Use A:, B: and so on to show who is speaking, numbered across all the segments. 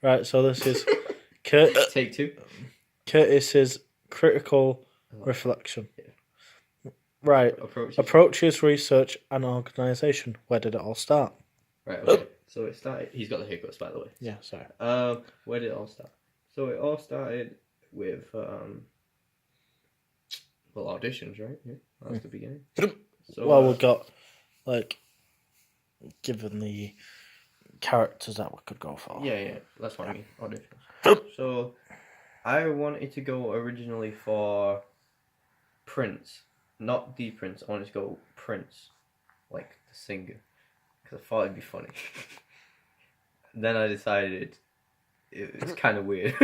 A: Right, so this is Kurt,
B: Take two.
A: Curtis's critical reflection. Right,
B: Approaches.
A: approaches, research, and organisation. Where did it all start?
B: Right. Okay. So it started. He's got the hiccups, by the way.
A: Yeah, sorry.
B: Where did it all start? So it all started with well, auditions, right? Yeah, that was the beginning. So
A: Well, we got, like, given the characters that we could go for.
B: yeah, that's what I mean. Auditions. So I wanted to go originally for Prince, not the Prince. I wanted to go Prince, like the singer, because I thought it'd be funny. Then I decided it's kind of weird,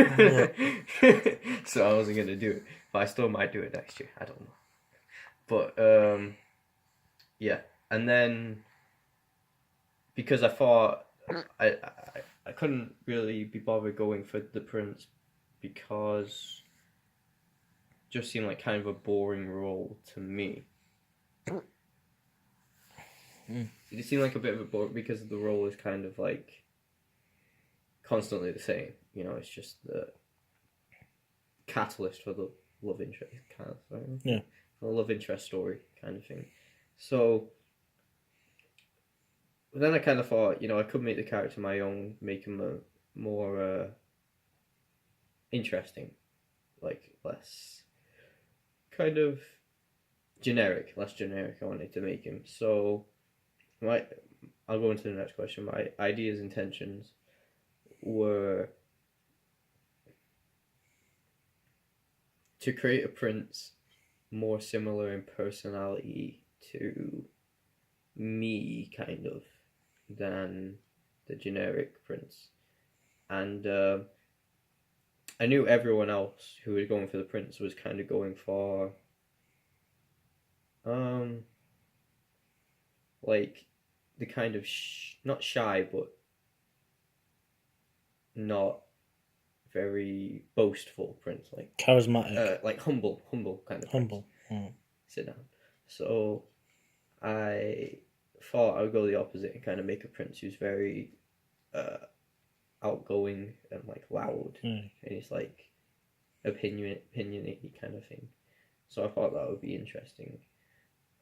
B: so I wasn't gonna do it. But I still might do it next year. I don't know. But yeah, and then because I thought I couldn't really be bothered going for the Prince because it just seemed like kind of a boring role to me. It seemed like a bit of a bore because the role is kind of like constantly the same. You know, it's just the catalyst for the love interest kind of thing.
A: Yeah.
B: For the love interest story kind of thing. So then I kind of thought, you know, I could make the character my own, make him more interesting, like less kind of generic, less generic. I wanted to make him. So I'll go into the next question. My ideas, intentions were to create a Prince more similar in personality to me, kind of, than the generic Prince. And I knew everyone else who was going for the Prince was kind of going for like the kind of not shy, but not very boastful Prince, like
A: charismatic,
B: like humble kind of
A: humble.
B: Sit down. So I thought I would go the opposite and kind of make a Prince who's very outgoing and like loud, and he's like opinionated kind of thing. So I thought that would be interesting.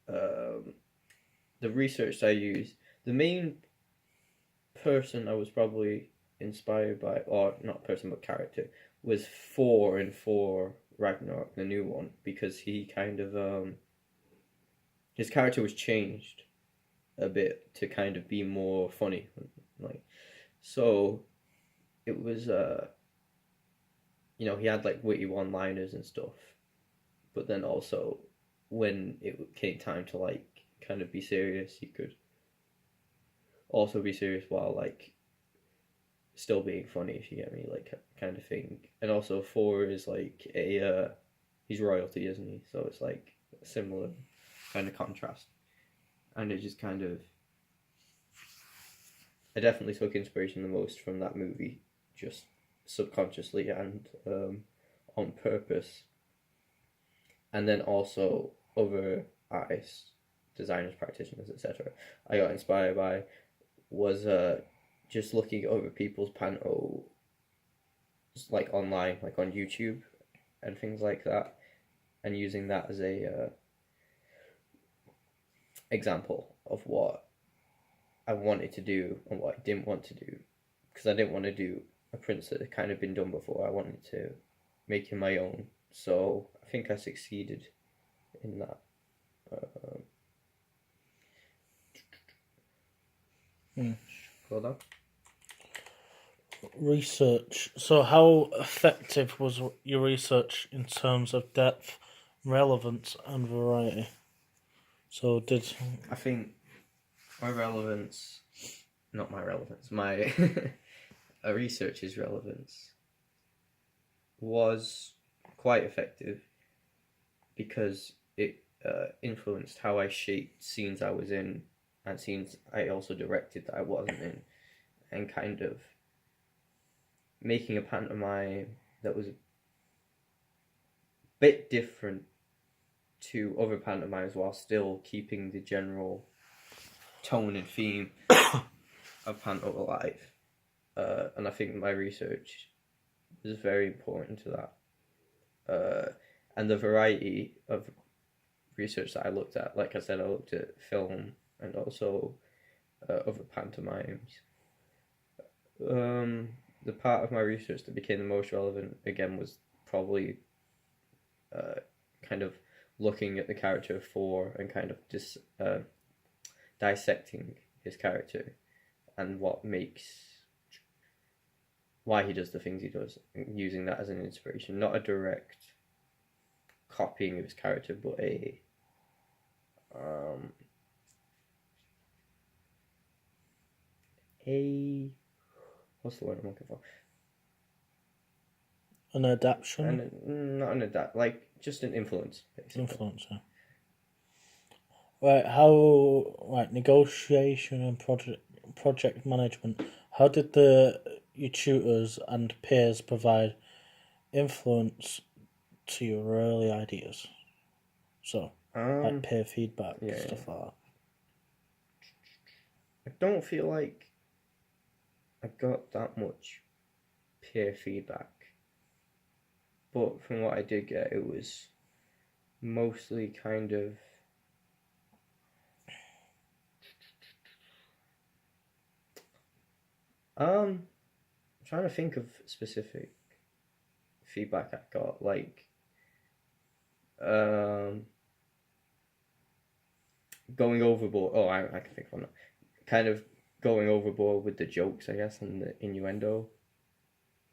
B: The research I used, the main person I was probably inspired by, or not person but character, was Thor in Thor Ragnarok, the new one, because he kind of his character was changed a bit to kind of be more funny, like, so it was you know, he had like witty one-liners and stuff, but then also when it came time to like kind of be serious, he could also be serious while like still being funny, if you get me, like kind of thing. And also Thor is like he's royalty, isn't he? So it's like a similar kind of contrast, and it just kind of, I definitely took inspiration the most from that movie, just subconsciously and on purpose. And then also other artists, designers, practitioners, etc. I got inspired by was just looking over people's pantos like online, like on YouTube and things like that, and using that as a example of what I wanted to do and what I didn't want to do, because I didn't want to do a Prince that had kind of been done before. I wanted to make him my own. So I think I succeeded in that. Hold on.
A: Research. So, how effective was your research in terms of depth, relevance, and variety? So,
B: I think my relevance, not my relevance, my research's relevance was quite effective because it influenced how I shaped scenes I was in and scenes I also directed that I wasn't in, and kind of making a pantomime that was a bit different to other pantomimes while still keeping the general tone and theme of panto alive. and I think my research was very important to that. And the variety of research that I looked at, like I said, I looked at film and also other pantomimes. The part of my research that became the most relevant again was probably kind of looking at the character of Thor and kind of just dissecting his character and what makes why he does the things he does, and using that as an inspiration, not a direct copying of his character, but a what's the word I'm looking for?
A: An adaptation?
B: And not an adapt, like just an influence, basically.
A: Influencer. Right, how negotiation and project management. How did your tutors and peers provide influence to your early ideas? So, like peer feedback, stuff like that.
B: I don't feel like I got that much peer feedback, but from what I did get, it was mostly kind of I'm trying to think of specific feedback I got, like going overboard. Oh, I can think of one. Kind of going overboard with the jokes, I guess, and the innuendo,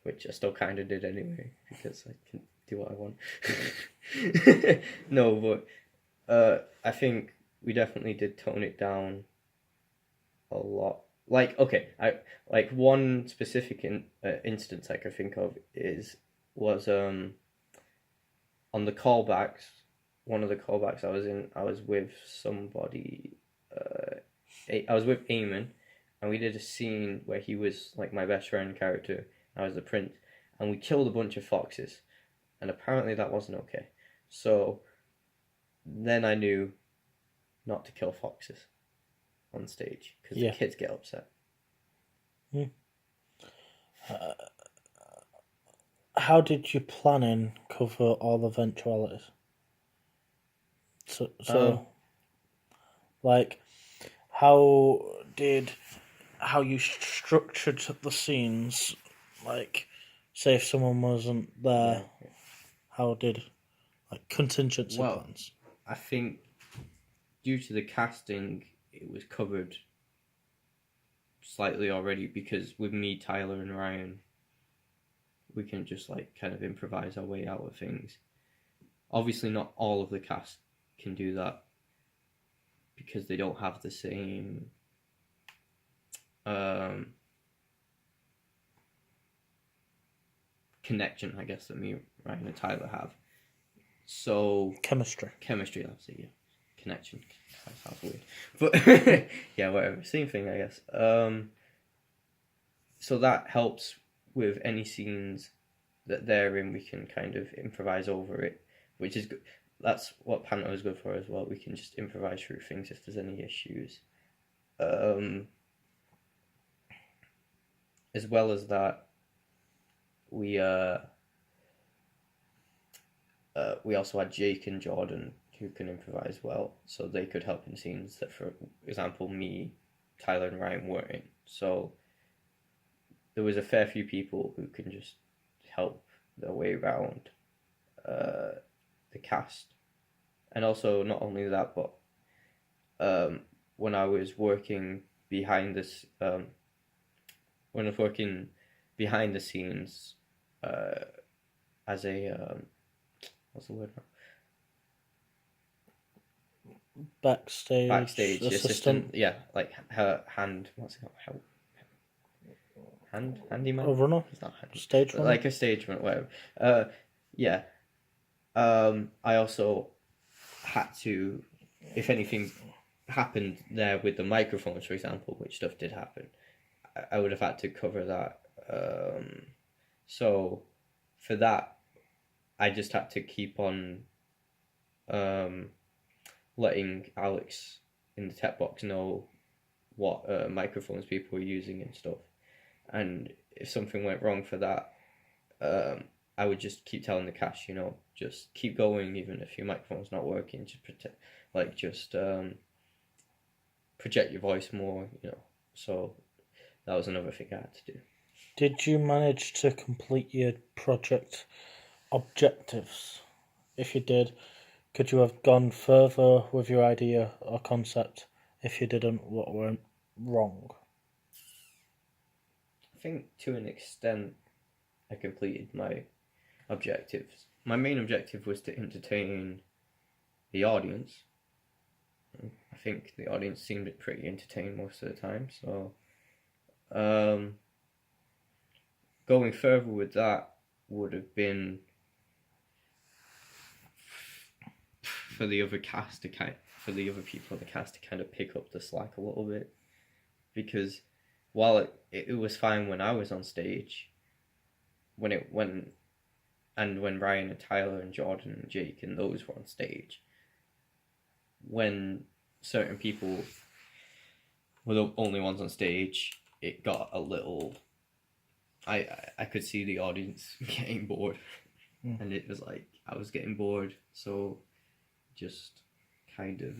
B: which I still kind of did anyway because I can do what I want. No, but I think we definitely did tone it down a lot. Like, okay, I like one specific instance I could think of was on the callbacks. One of the callbacks I was in, I was with somebody. I was with Eamon, and we did a scene where he was like my best friend character. I was the prince, and we killed a bunch of foxes, and apparently that wasn't okay. So then I knew not to kill foxes on stage because the kids get upset.
A: How did you planning cover all the eventualities? So like, how you structured the scenes? Like, say if someone wasn't there, how did contingency plans?
B: I think due to the casting, it was covered slightly already because with me, Tyler, and Ryan, we can just kind of improvise our way out of things. Obviously, not all of the cast can do that because they don't have the same connection, I guess, that me, Ryan, and Tyler have. So
A: chemistry,
B: that's it. Yeah, connection. That sounds weird, but yeah, whatever. Same thing, I guess. So that helps with any scenes that they're in. We can kind of improvise over it, which is good. That's what Panto is good for as well. We can just improvise through things if there's any issues. As well as that, we also had Jake and Jordan who can improvise well, so they could help in scenes that, for example, me, Tyler, and Ryan weren't in. So there was a fair few people who can just help their way around the cast. And also, not only that, but when I was working behind this, when I was working behind the scenes as a what's the word now?
A: Backstage
B: assistant. Yeah, like her hand. What's it called? Handyman.
A: A runner.
B: It's not handyman.
A: Stage runner.
B: Like a stage runner, whatever. Yeah. I also had to, if anything happened there with the microphones, for example, which stuff did happen, I would have had to cover that. So for that, I just had to keep on letting Alex in the tech box know what microphones people were using and stuff. and if something went wrong for that, I would just keep telling the cast, just keep going even if your microphone's not working. Just project your voice more, So that was another thing I had to do.
A: Did you manage to complete your project objectives? If you did, could you have gone further with your idea or concept? If you didn't, what went wrong?
B: I think to an extent I completed my objectives. My main objective was to entertain the audience. I think the audience seemed pretty entertained most of the time, so going further with that would have been for the other people in the cast to kind of pick up the slack a little bit, because while it was fine when I was on stage, when Ryan and Tyler and Jordan and Jake and those were on stage, when certain people were the only ones on stage, it got a little. I could see the audience getting bored, and it was like I was getting bored, so just kind of.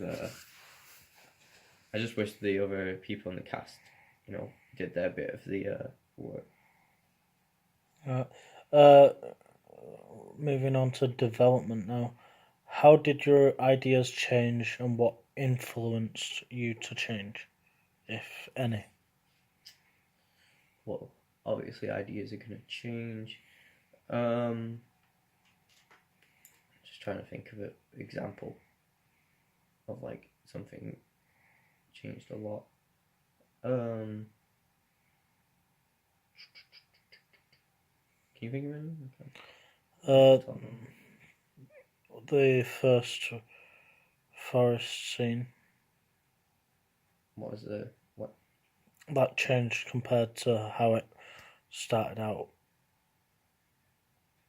B: I just wish the other people in the cast, did their bit of the work.
A: Moving on to development now. How did your ideas change and what influenced you to change, if any?
B: Well, obviously ideas are going to change. Just trying to think of an example of like something changed a lot. Can you think of anything?
A: The first forest scene.
B: What was what?
A: That changed compared to how it started out.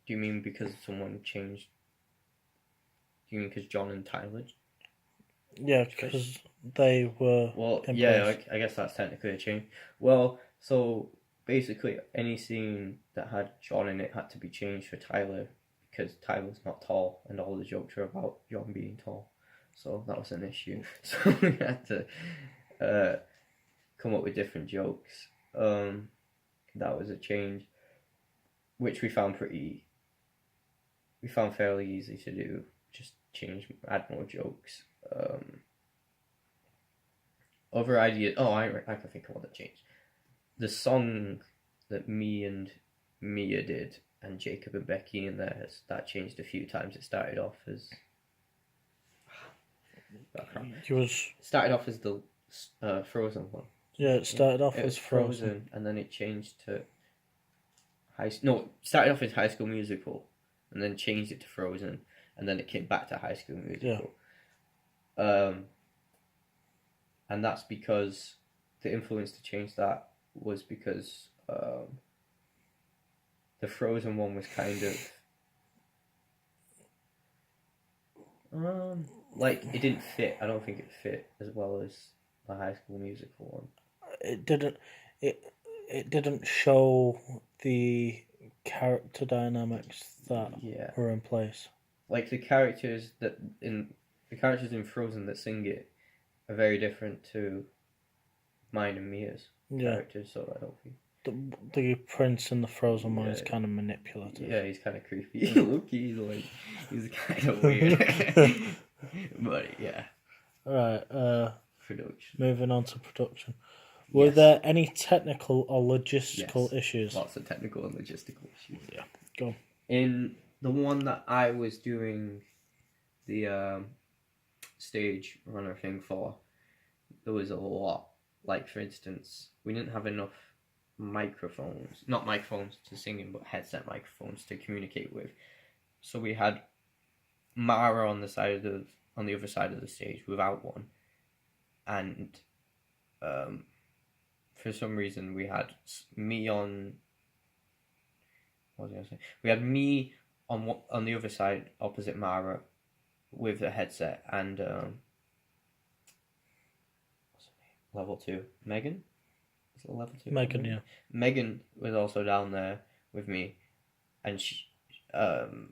B: Do you mean because someone changed? Do you mean because John and Tyler?
A: Yeah, because they were.
B: Well, yeah, I guess that's technically a change. Well, so basically, any scene that had John in it had to be changed for Tyler because Tyler's not tall, and all the jokes are about John being tall. So that was an issue. So we had to come up with different jokes. That was a change, which we found fairly easy to do. Just add more jokes. Other ideas. Oh, I can think of what that changed. The song that me and Mia did, and Jacob and Becky in there, that changed a few times. It started off as the Frozen one.
A: Yeah, it started off as Frozen,
B: and then it changed to started off as High School Musical, and then changed it to Frozen, and then it came back to High School Musical. Yeah. And that's because the influence to change that was because the Frozen one was kind of like it didn't fit. I don't think it fit as well as the High School Musical one.
A: It didn't show the character dynamics that were in place.
B: Like the characters in Frozen that sing it are very different to mine and Mia's characters, so I don't think
A: the prince in the Frozen one is kind of manipulative.
B: Yeah, he's kind of creepy. He's kind of weird. But yeah.
A: Alright,
B: production.
A: Moving on to production. Were there any technical or logistical issues?
B: Lots of technical and logistical issues.
A: Yeah, go.
B: In the one that I was doing the stage runner thing for, there was a lot. Like, for instance, we didn't have enough microphones. Not microphones to sing in, but headset microphones to communicate with. So we had Mara on the other side of the stage without one. And for some reason we had me on. What was I going to say? We had me on the other side opposite Mara with a headset, and what's her name? Level 2, Megan. Was it level 2?
A: Megan, yeah.
B: Megan was also down there with me, and and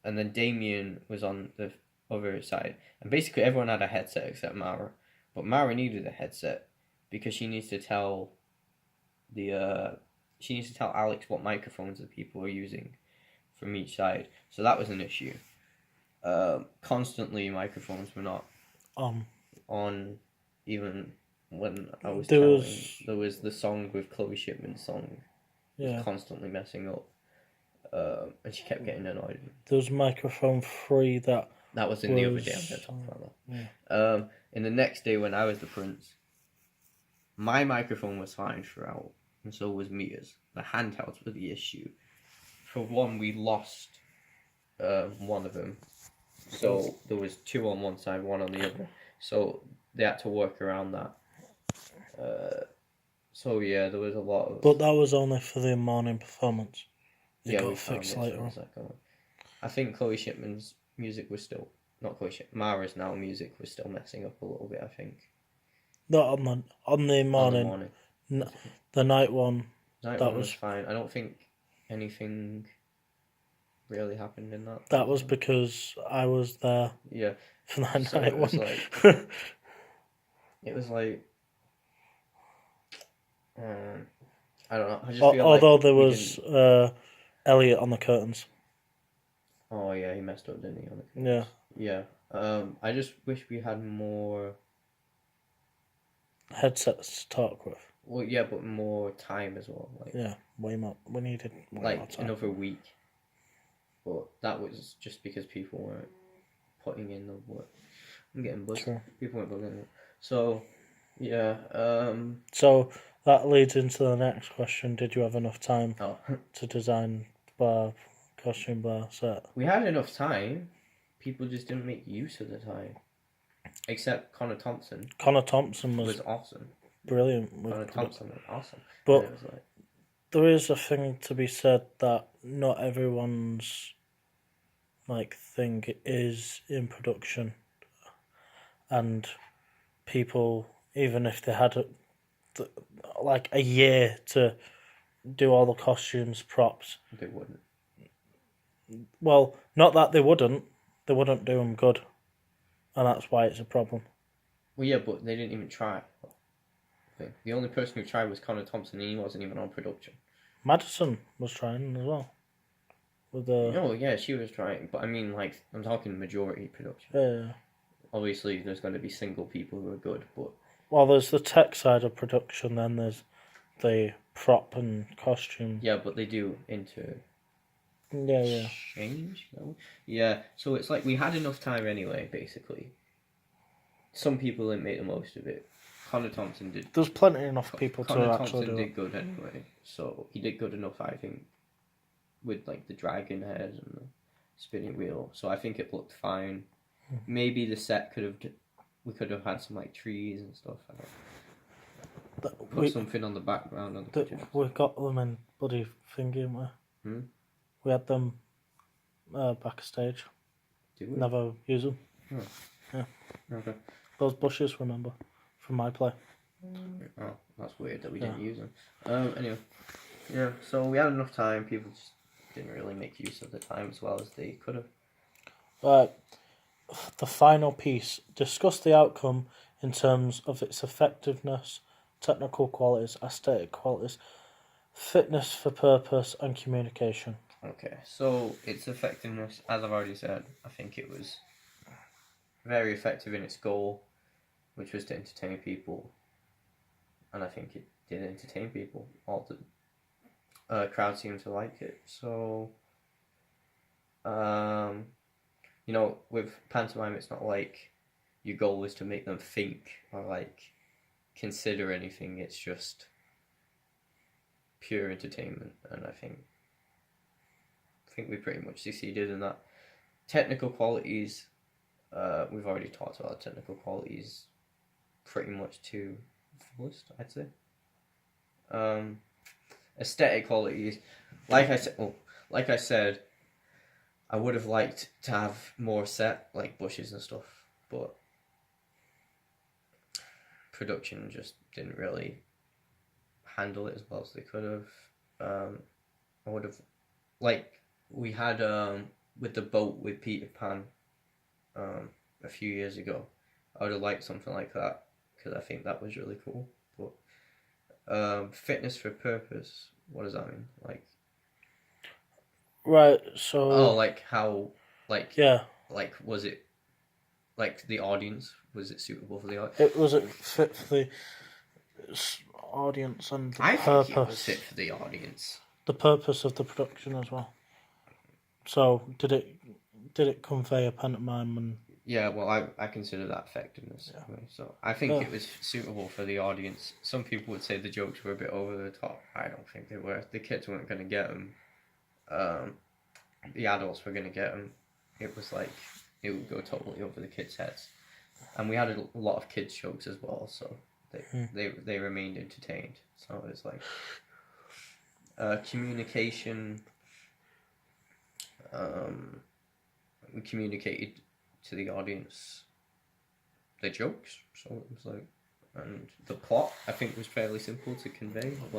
B: then Damien was on the other side, and basically everyone had a headset except Mara, but Mara needed a headset because she needs to tell Alex what microphones the people are using from each side, so that was an issue. Constantly microphones were not on, even when I was there was the song with Chloe Shipman's song was constantly messing up, and she kept getting annoyed.
A: There was microphone 3 that
B: was in the other day. I'm going to talk about that. In the next day when I was the prince, my microphone was fine throughout, and so was Mia's. The handhelds were the issue. For one, we lost one of them, so there was 2 on one side, 1 on the other. So they had to work around that. So yeah, there was a lot of.
A: But that was only for the morning performance.
B: It got fixed later on. I think Chloe Shipman's music was still not Chloe Shipman. Mara's now music was still messing up a little bit. I think.
A: Not on the morning. The night one.
B: That was fine. I don't think anything really happened in that.
A: That was because I was there.
B: Yeah.
A: For that night
B: it was
A: one.
B: It was like. I don't know. I just feel
A: although there was Elliot on the curtains.
B: Oh yeah, he messed up, didn't he? On the curtains? Yeah. Yeah. I just wish we had more
A: headsets to talk with.
B: Well, yeah, but more time as well.
A: Way more. We needed more time.
B: Another week. But that was just because people weren't putting in the work. I'm getting buzzed. True. People weren't bugging it. So, yeah.
A: So that leads into the next question. Did you have enough time to design costume bar set?
B: We had enough time. People just didn't make use of the time. Except Connor Thompson.
A: Connor Thompson was
B: awesome.
A: Brilliant.
B: Connor Thompson was awesome.
A: But there is a thing to be said that not everyone's thing is in production, and people, even if they had a year to do all the costumes, props,
B: they wouldn't.
A: Well, not that they wouldn't do them good, and that's why it's a problem.
B: Well, yeah, but they didn't even try. The only person who tried was Connor Thompson, and he wasn't even on production.
A: Madison was trying as well.
B: Oh, yeah, she was trying, but I mean, I'm talking majority production.
A: Yeah.
B: Obviously, there's going to be single people who are good, but...
A: Well, there's the tech side of production, then there's the prop and costume.
B: Yeah, but they do change. Yeah, so it's we had enough time anyway, basically. Some people didn't make the most of it. Connor Thompson did.
A: There's plenty enough people to actually do it.
B: Connor Thompson did good anyway, so he did good enough, I think, with the dragon head and the spinning wheel. So I think it looked fine. Maybe the set we could have had some trees and stuff. Put something on the background.
A: We've got them in bloody thingy, haven't we? We had them backstage.
B: Did we?
A: Never use them.
B: Oh.
A: Yeah.
B: Okay.
A: Those bushes, remember, from my play.
B: Oh, that's weird that we didn't use them. Anyway, yeah. So we had enough time. People just didn't really make use of the time as well as they could have.
A: Right. The final piece. Discuss the outcome in terms of its effectiveness, technical qualities, aesthetic qualities, fitness for purpose, and communication.
B: Okay, so its effectiveness, as I've already said, I think it was very effective in its goal, which was to entertain people, and I think it did entertain people. All the crowd seemed to like it. So, with pantomime, it's not like your goal is to make them think or consider anything. It's just pure entertainment, and I think we pretty much succeeded in that. Technical qualities, we've already talked about technical qualities pretty much to fullest, I'd say. Aesthetic qualities, like I said, I would have liked to have more set, bushes and stuff, but production just didn't really handle it as well as they could have. I would have, like we had with the boat with Peter Pan a few years ago. I would have liked something like that because I think that was really cool. But fitness for purpose, what does that mean? Like,
A: Right. So.
B: like how, like,
A: Yeah.
B: like was it like the audience? Was it suitable for the audience?
A: It was it fit for the audience and the
B: I
A: purpose.
B: think it was fit for the audience.
A: The purpose of the production as well. So did it convey a pantomime and?
B: Yeah, well, I consider that effectiveness.
A: Yeah.
B: Anyway, so I think it was suitable for the audience. Some people would say the jokes were a bit over the top. I don't think they were. The kids weren't going to get them. The adults were going to get them. It was like it would go totally over the kids' heads, and we had a lot of kids' jokes as well. So they remained entertained. So it was like communication. We communicated to the audience the jokes, so it was like, and the plot I think was fairly simple to convey. It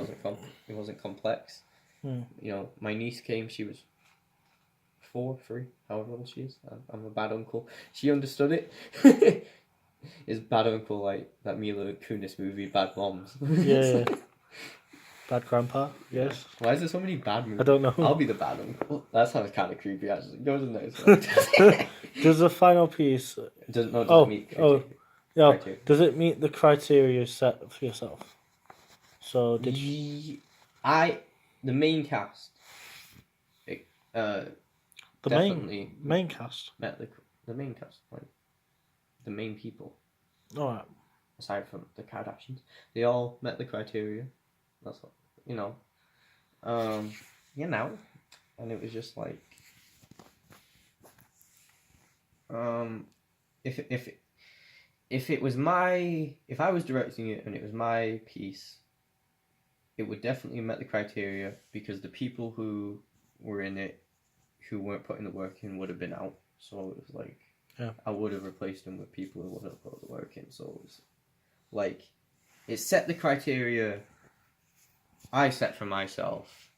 B: wasn't complex.
A: Hmm.
B: You know, my niece came. She was 4, 3, however old she is. I'm a bad uncle. She understood it. Is Bad Uncle like that Mila Kunis movie, Bad Moms?
A: Yeah. Bad Grandpa. Yes.
B: Why is there so many bad movies?
A: I don't know.
B: I'll be the bad uncle. That sounds kind of creepy, actually. Doesn't it?
A: Does the final piece?
B: Doesn't meet
A: Yeah.
B: criteria.
A: Does it meet the criteria you set for yourself? So did
B: the main cast.
A: the
B: Definitely
A: main cast?
B: met the main cast, like the main people,
A: All right.
B: aside from the Kardashians, they all met the criteria. That's what, you know, and it was just like, if it was if I was directing it and it was my piece, it would definitely met the criteria because the people who were in it, who weren't putting the work in, would have been out. So it was like, I would have replaced them with people who would have put the work in. So it was like, it set the criteria I set for myself,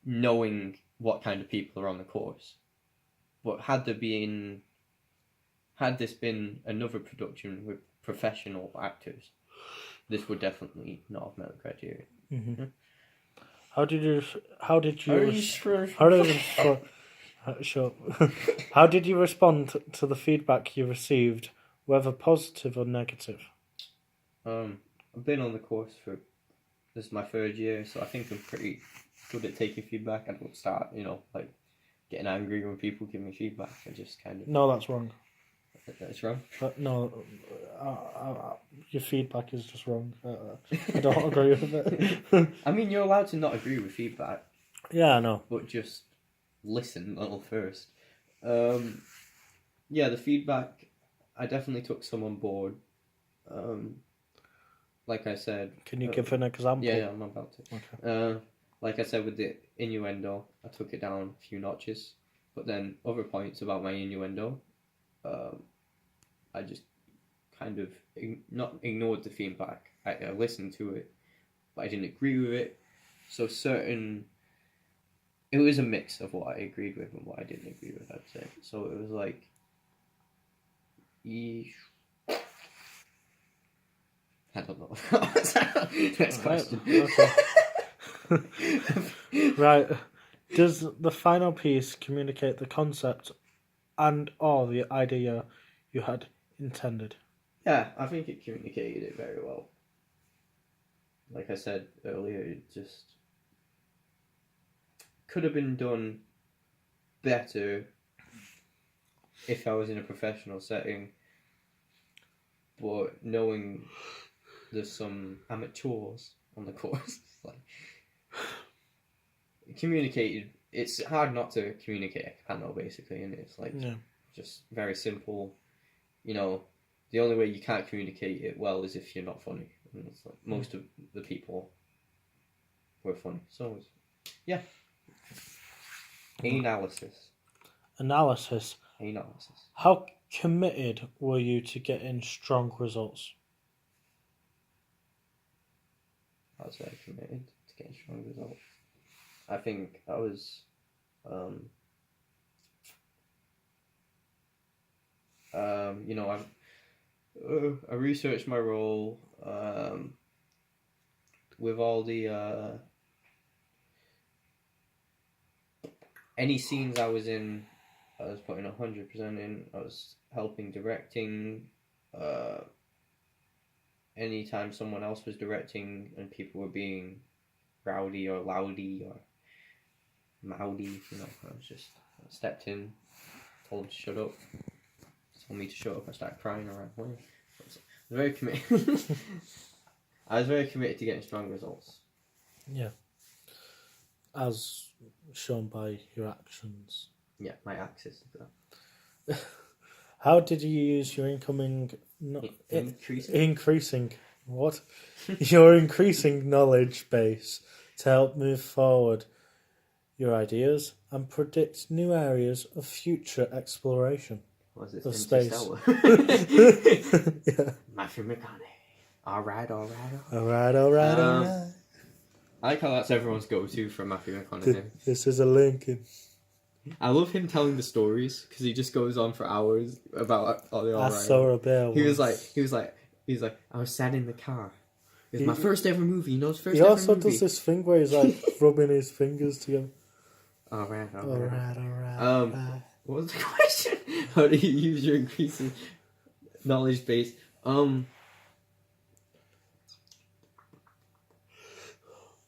B: knowing what kind of people are on the course. But had this been another production with professional actors, this would definitely not have met the criteria.
A: Mm-hmm. How did you How did you respond to the feedback you received, whether positive or negative?
B: I've been on the course this is my 3rd year, so I think I'm pretty good at taking feedback. I don't start, like getting angry when people give me feedback. I just kind of...
A: No, that's wrong.
B: That's wrong?
A: No, your feedback is just wrong. I don't agree with it.
B: I mean, you're allowed to not agree with feedback.
A: Yeah, I know.
B: But just listen a little first. Yeah, the feedback, I definitely took some on board. Like I said...
A: Can you give an example?
B: Yeah, I'm about to.
A: Okay.
B: Like I said with the innuendo, I took it down a few notches. But then other points about my innuendo, I just kind of not ignored the feedback. I listened to it, but I didn't agree with it. So it was a mix of what I agreed with and what I didn't agree with, I'd say. So it was like... I don't know. Next question.
A: Okay. Right. Does the final piece communicate the concept and or the idea you had intended?
B: Yeah, I think it communicated it very well. Like I said earlier, it just could have been done better if I was in a professional setting, but knowing there's some amateurs on the course, like, communicated. It's hard not to communicate a cappella, basically, and it's like just very simple. The only way you can't communicate it well is if you're not funny. And it's like most of the people were funny. So, yeah. Analysis.
A: How committed were you to getting strong results?
B: I was very committed to getting strong results. I think I was, you know, I researched my role, with all the, any scenes I was in, I was putting 100% in. I was helping directing, anytime someone else was directing and people were being rowdy or loudy or moudy, you know, I stepped in, told them to shut up, told me to shut up, I started crying around. I was very committed. I was very committed to getting strong results.
A: Yeah. As shown by your actions.
B: Yeah, my axis.
A: How did you use your incoming... Increasing... What? Your increasing knowledge base to help move forward your ideas and predict new areas of future exploration?
B: Was it
A: of space?
B: Yeah. Matthew McConaughey. Alright. I like how that's everyone's go-to from Matthew McConaughey.
A: This is a Lincoln.
B: I love him telling the stories because he just goes on for hours about all the
A: I saw a bear.
B: He was like, I was sat in the car. It was my first ever movie. You know, his first
A: he
B: ever
A: also
B: movie.
A: does this thing where he's like rubbing his fingers together.
B: Alright.
A: Alright.
B: What was the question? How do you use your increasing knowledge base?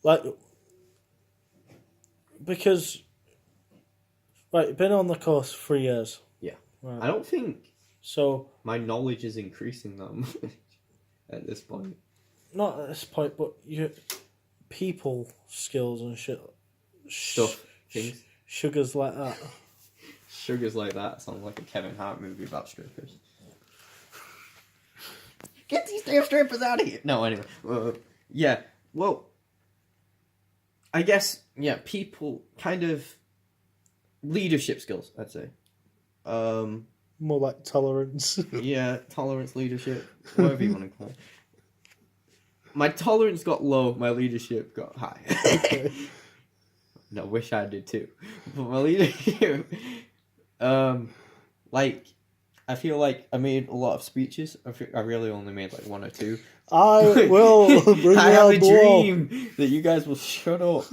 A: Like, because, right, you've been on the course 3 years.
B: Yeah.
A: Right.
B: I don't think
A: so.
B: My knowledge is increasing that much at this point.
A: Not at this point, but your people skills and shit.
B: Stuff. Things.
A: Sugars like that.
B: Sugars like that sounds like a Kevin Hart movie about strippers. Get these damn strippers out of here! No, anyway. Yeah, well, I guess, yeah, people kind of leadership skills, I'd say.
A: More like tolerance.
B: Yeah, tolerance, leadership, whatever you want to call it. My tolerance got low, my leadership got high.
A: Okay.
B: No, wish I did too. But my leadership, like, I feel like I made a lot of speeches. I really only made like 1 or 2.
A: I will bring
B: I have
A: out
B: a
A: the wall.
B: dream that you guys will shut up.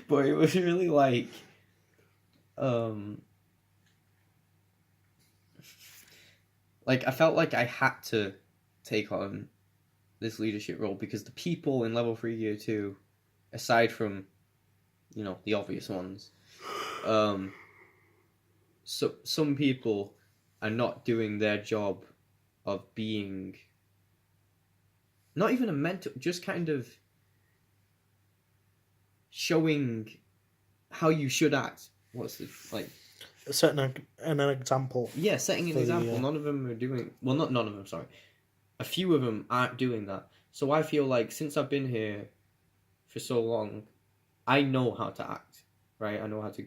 B: But it was really like, I felt like I had to take on this leadership role because the people in level 3 year 2, aside from, you know, the obvious ones, so some people are not doing their job of being not even a mentor, just kind of showing how you should act. What's it like?
A: Setting an example.
B: Yeah, setting an example. None of them are doing... Well, not none of them, sorry. A few of them aren't doing that. So I feel like since I've been here for so long, I know how to act, right? I know how to,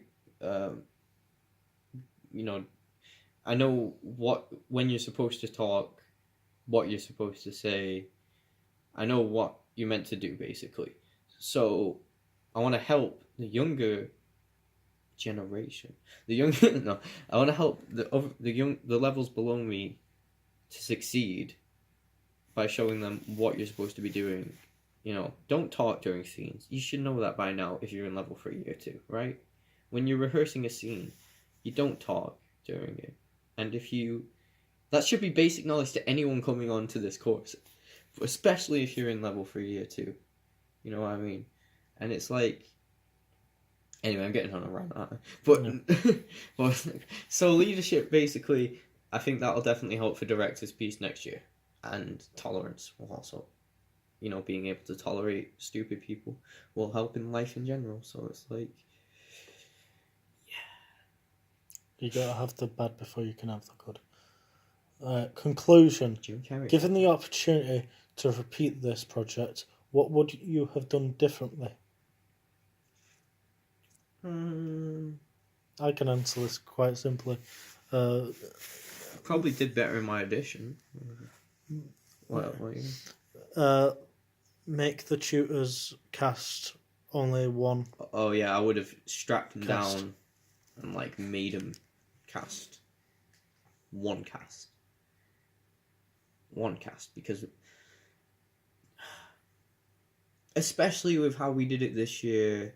B: you know, I know when you're supposed to talk, what you're supposed to say. I know what you're meant to do, basically. So I want to help the younger generation. I want to help the levels below me to succeed by showing them what you're supposed to be doing. You know, don't talk during scenes. You should know that by now if you're in level 3 year 2, right? When you're rehearsing a scene, you don't talk during it. And that should be basic knowledge to anyone coming on to this course, especially if you're in level 3 year 2. You know what I mean? And it's like, anyway, I'm getting on a rant, aren't I? But so leadership, basically, I think that'll definitely help for Director's Piece next year. And tolerance will also, you know, being able to tolerate stupid people will help in life in general. So it's like, yeah.
A: You gotta have the bad before you can have the good. Conclusion.
B: Jim Carrey.
A: Given the opportunity to repeat this project, what would you have done differently? I can answer this quite simply.
B: Probably did better in my audition. What?
A: make the tutors cast only one.
B: Oh yeah, I would have strapped them
A: Cast.
B: down and like made them cast one cast. One cast, because especially with how we did it this year,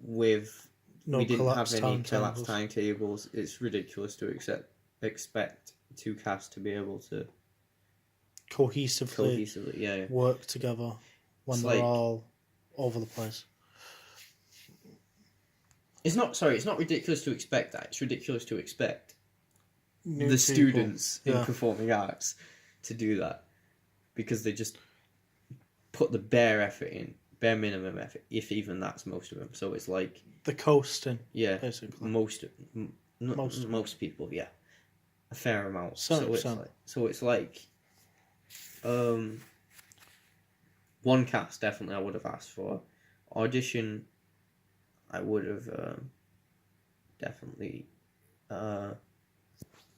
B: with
A: No
B: we didn't have
A: collapsed
B: any collapsed
A: timetables.
B: timetables. It's ridiculous to expect two casts to be able to
A: Cohesively
B: cohesively. Yeah,
A: work together when
B: It's
A: they're
B: like-
A: all over the place.
B: it's not. Sorry, it's not ridiculous to expect that. It's ridiculous to expect
A: New
B: the
A: people.
B: students in
A: Yeah.
B: performing arts to do that, because they just put the bare effort in, bare minimum effort, if even that's most of them. So it's like,
A: The coasting,
B: yeah,
A: basically.
B: most
A: Most.
B: most people, yeah, a fair amount. So it's
A: 70%.
B: like, one cast definitely I would have asked for. Audition, I would have definitely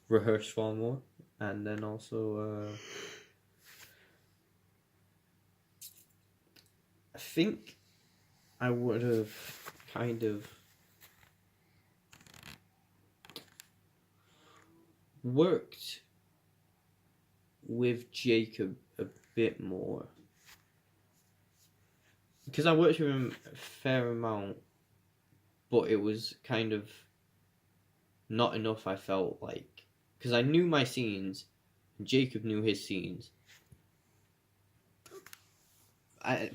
B: rehearsed for more, and then also I think I would have kind of worked with Jacob a bit more, because I worked with him a fair amount, but it was kind of not enough. I felt like, because I knew my scenes, and Jacob knew his scenes.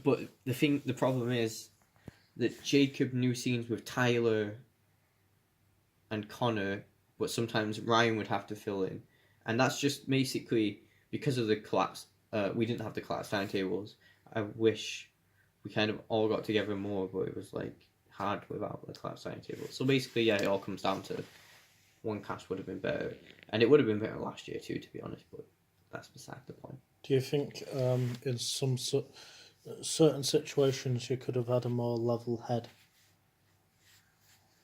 B: But the problem is that Jacob knew scenes with Tyler and Connor, but sometimes Ryan would have to fill in, and that's just basically because of the collapse. We didn't have the collapse timetables. I wish we kind of all got together more, but it was like hard without the collapse timetable. So basically, yeah, it all comes down to one cast would have been better, and it would have been better last year too, to be honest. But that's beside the point.
A: Do you think in some certain situations you could have had a more level head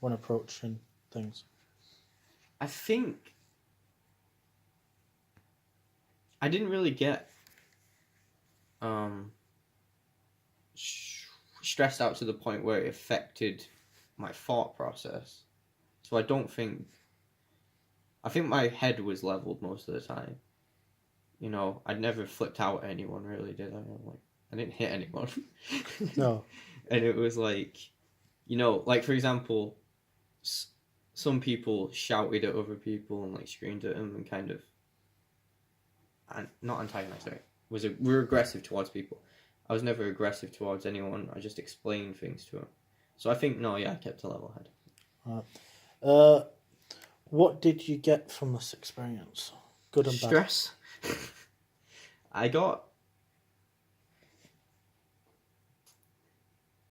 A: when approaching things?
B: I think I didn't really get stressed out to the point where it affected my thought process. So I think my head was leveled most of the time. You know, I'd never flipped out at anyone, really, did I? I didn't hit anyone.
A: No.
B: And it was like, you know, like for example, some people shouted at other people and like screamed at them and kind of, and not antagonized, sorry, were aggressive towards people. I was never aggressive towards anyone. I just explained things to them. So I think, no, yeah, I kept a level head.
A: What did you get from this experience? Good and bad?
B: Stress. I got